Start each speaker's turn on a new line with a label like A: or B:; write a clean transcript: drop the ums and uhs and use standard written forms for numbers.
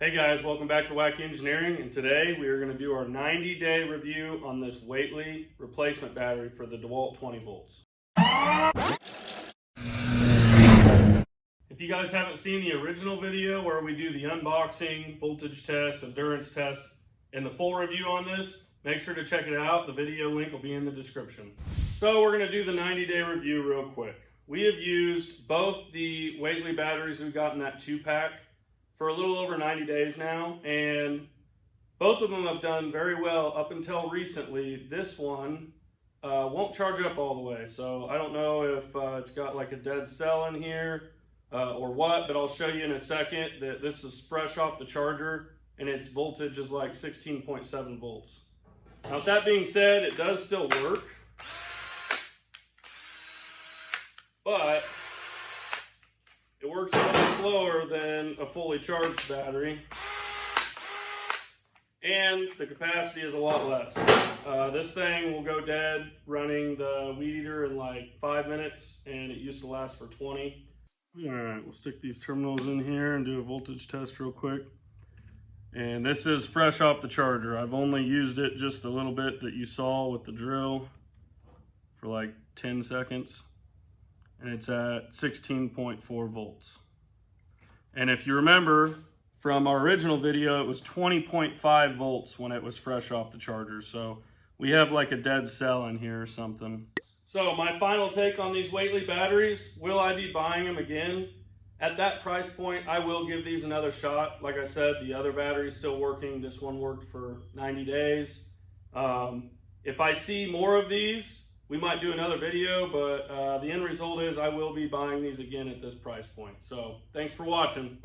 A: Hey guys, welcome back to Wacky Engineering, and today we are going to do our 90-day review on this Waitley replacement battery for the Dewalt 20 volts. If you guys haven't seen the original video where we do the unboxing, voltage test, endurance test, and the full review on this, make sure to check it out. The video link will be in the description. So we're going to do the 90-day review real quick. We have used both the Waitley batteries we got in that 2-pack for a little over 90 days now, and both of them have done very well up until recently. This one won't charge up all the way, so I don't know if it's got like a dead cell in here or what, but I'll show you in a second that this is fresh off the charger and its voltage is like 16.7 volts. Now with that being said, it does still work, but it works a little slower than a fully charged battery, and the capacity is a lot less. This thing will go dead running the weed eater in like 5 minutes, and it used to last for 20. All right, we'll stick these terminals in here and do a voltage test real quick. And this is fresh off the charger. I've only used it just a little bit that you saw with the drill for like 10 seconds. And it's at 16.4 volts. And if you remember from our original video, it was 20.5 volts when it was fresh off the charger. So we have like a dead cell in here or something. So my final take on these Waitley batteries, will I be buying them again? At that price point, I will give these another shot. Like I said, the other battery is still working. This one worked for 90 days. If I see more of these, we might do another video, but the end result is I will be buying these again at this price point. So thanks for watching.